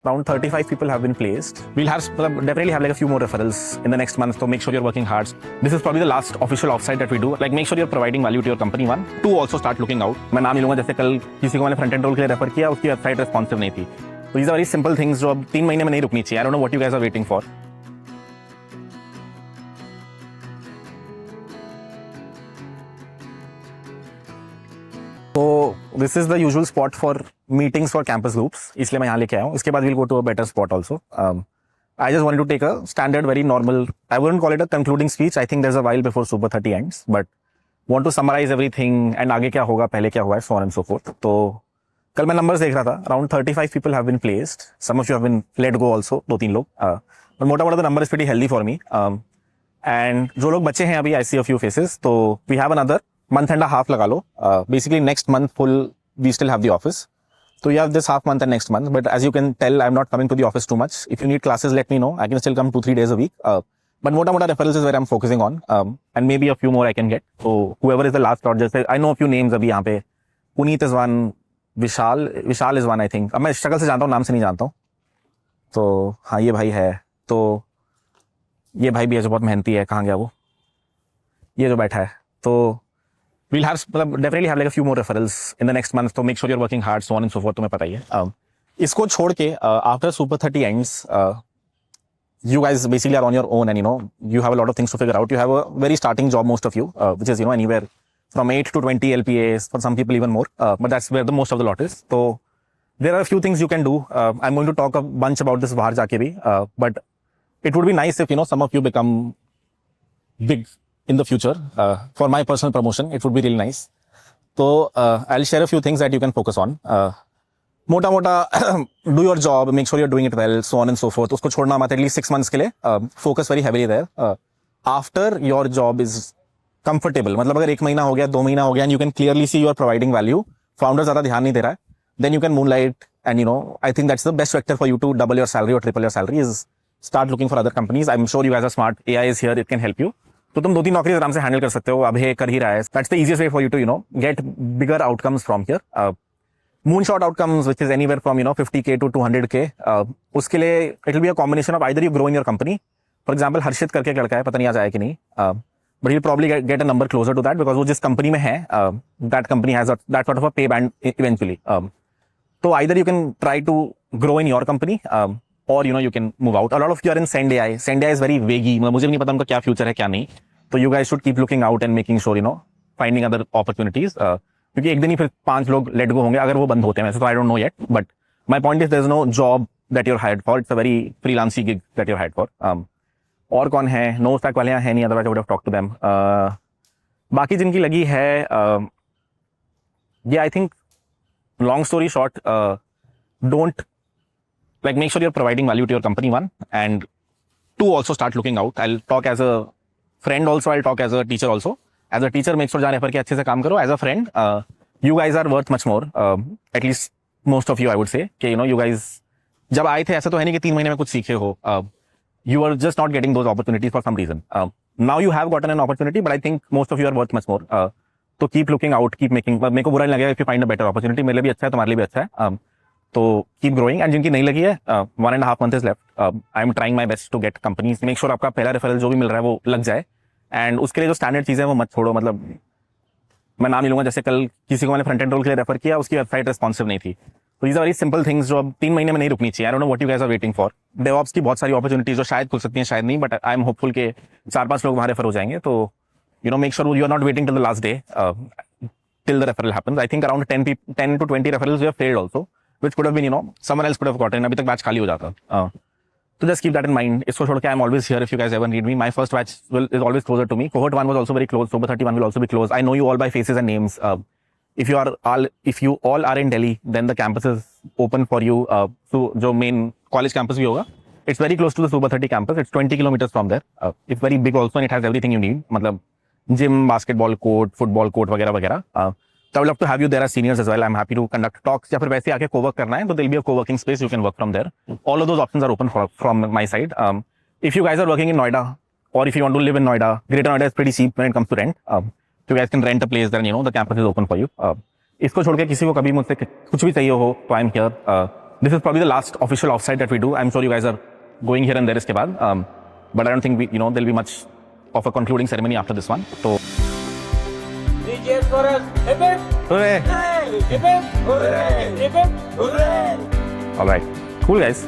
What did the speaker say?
Around 35 people have been placed. We'll have definitely have like a few more referrals in the next month. So make sure you're working hard. This is probably the last official offsite that we do. Like make sure you're providing value to your company. One, two, also start looking out. मैं नाम नहीं लूंगा जैसे कल किसी को मैंने front end role के लिए रेफर किया उसकी वेबसाइट रेस्पॉन्सिव नहीं थी. So these are very simple things जो अब 3 महीने में नहीं रुकनी चाहिए. I don't know what you guys are waiting for. So this is the usual spot for meetings for campus groups. इसलिए मैं यहाँ लेके आया हूँ. इसके बाद we'll go to a better spot also. I just wanted to take a standard, very normal. I wouldn't call it a concluding speech. I think there's a while before Super 30 ends, but want to summarize everything and आगे क्या होगा, पहले क्या हुआ है, so on and so forth. तो कल मैं numbers देख रहा था. Around 35 people have been placed. Some of you have been let go also. 2-3 लोग. But मोटा-मोटा the number is pretty healthy for me. And जो लोग बचे हैं अभी, I see a few faces. तो we have another month and a half लगा लो. Basically next month full we still have the office. So you have this half month and next month. But as you can tell, I'm not coming to the office too much. If you need classes, let me know. I can still come 2-3 days a week. But mota referrals is where I'm focusing on. And maybe a few more I can get. So whoever is the last slot, just I know a few names अभी यहाँ पे. Puneet is one. Vishal is one, I think. अब मैं शक्ल से जानता हूँ, नाम से नहीं जानता हूँ. तो हाँ, ये भाई है. तो ये भाई भी है जो बहुत मेहनती है. कहाँ गया वो? ये जो बैठा है. तो we'll have definitely have like a few more referrals in the next month. So make sure you're working hard, so on and so forth. तुम्हें पता ही है. इसको छोड़ के after Super 30 ends, you guys basically are on your own, and you know you have a lot of things to figure out. You have a very starting job, most of you, which is anywhere from 8 to 20 LPAs, for some people even more. But that's where the most of the lot is. So there are a few things you can do. I'm going to talk a bunch about this बाहर जाके भी. But it would be nice if some of you become big in the future. For my personal promotion, it would be really nice. So I'll share a few things that you can focus on. Mota do your job, make sure you're doing it well, so on and so forth. उसको छोड़ना मत, at least 6 months के लिए. Focus very heavily there. After your job is comfortable, मतलब अगर 1 महीना हो गया, 2 महीना हो गया, and you can clearly see you are providing value, founder ज़्यादा ध्यान नहीं दे रहा है, then you can moonlight, and I think that's the best vector for you to double your salary or triple your salary is start looking for other companies. I'm sure you guys are smart. AI is here, it can help you. तो तुम 2-3 नौकरी आराम से handle कर सकते हो. अब ये कर ही रहा है. That's the easiest way for you to get bigger outcomes from here. Moonshot outcomes, which is anywhere from 50K to 200K. उसके लिए it will be a combination of either you grow in your company. For example, हर्षित करके एक लड़का है, पता नहीं आ जाए कि नहीं. But he'll probably get a number closer to that because वो जिस company में है, that company has that sort of a pay band eventually. So either you can try to grow in your company. Or you can move out. A lot of you are in Send AI. Send AI is very vague. मुझे भी नहीं पता उनका क्या future है क्या नहीं. तो you guys should keep looking out and making sure finding other opportunities. क्योंकि एक दिन ही फिर 5 लोग let go होंगे अगर वो बंद होते हैं. वैसे तो I don't know yet. But my point is there's no job that you're hired for. It's a very freelancing gig that you're hired for. और कौन है? No stack वाले हैं नहीं. Otherwise I would have talked to them. बाकी जिनकी लगी है, yeah, I think long story short, don't make sure you're providing value to your company, one, and two, also start looking out. I'll talk as a friend also, I'll talk as a teacher also. As a teacher, make sure जहाँ refer के अच्छे से काम करो. As a friend, you guys are worth much more. At least most of you, I would say, कि you guys जब आए थे ऐसा तो है नहीं कि 3 महीने में कुछ सीखे हो. You are just not getting those opportunities for some reason. Now you have gotten an opportunity, but I think most of you are worth much more. तो keep looking out, keep making. मेरे को बुरा नहीं लगेगा if you find a better opportunity. मेरे लिए भी अच्छा है, तुम्हारे लिए भी अच्छा है. तो keep growing. And जिनकी नहीं लगी है, 1.5 months is left. I am trying my best to get companies. Make sure आपका पहला रेफरल जो भी मिल रहा है वो लग जाए. And उसके लिए जो स्टैंडर्ड चीज़ें हैं वो मत छोड़ो. मतलब मैं नाम नहीं लूंगा जैसे कल किसी को मैंने फ्रंट एंड रोल के लिए रेफर किया उसकी वेबसाइट रेस्पॉन्सिव नहीं थी. तो these are very simple things जो अब 3 महीने में नहीं रुकनी चाहिए. I don't know what you guys are waiting for. DevOps की बहुत सारी अपॉर्चुनिटीज जो शायद खुल सकती हैं, शायद नहीं, बट आई एम होपफुल के 4-5 लोग वहाँ रेफर हो जाएंगे. तो make sure you are not waiting till the last day till the referral happens. I think around 10 to 20 referrals we have failed also, which could have been someone else could have gotten. अभी तक batch खाली हो जाता. So just keep that in mind. इसको छोड़ के I'm always here if you guys ever need me. My first batch is always closer to me. Cohort 1 was also very close. Super 31 will also be close. I know you all by faces and names. If you all are in Delhi, then the campus is open for you. So जो main college campus भी होगा, it's very close to the Super 30 campus. It's 20 kilometers from there. It's very big also and it has everything you need. मतलब gym, basketball court, football court वगैरह वगैरह. So I would love to have you there as seniors as well. I'm happy to conduct talks. या फिर वैसे आके co-work करना है तो there'll be a co-working space. You can work from there. All of those options are open from my side. If you guys are working in Noida or if you want to live in Noida, Greater Noida is pretty cheap when it comes to rent. So you guys can rent a place there and the campus is open for you. इसको छोड़ के किसी को कभी मुझसे कुछ भी चाहिए हो तो I'm here. This is probably the last official offsite that we do. I'm sure you guys are going here and there iske baad. But I don't think there'll be much of a concluding ceremony after this one. So. Cheers for us. Hip hip. Hooray! Hip hip. Hooray. Hip hip. Hooray. All right. Cool, guys.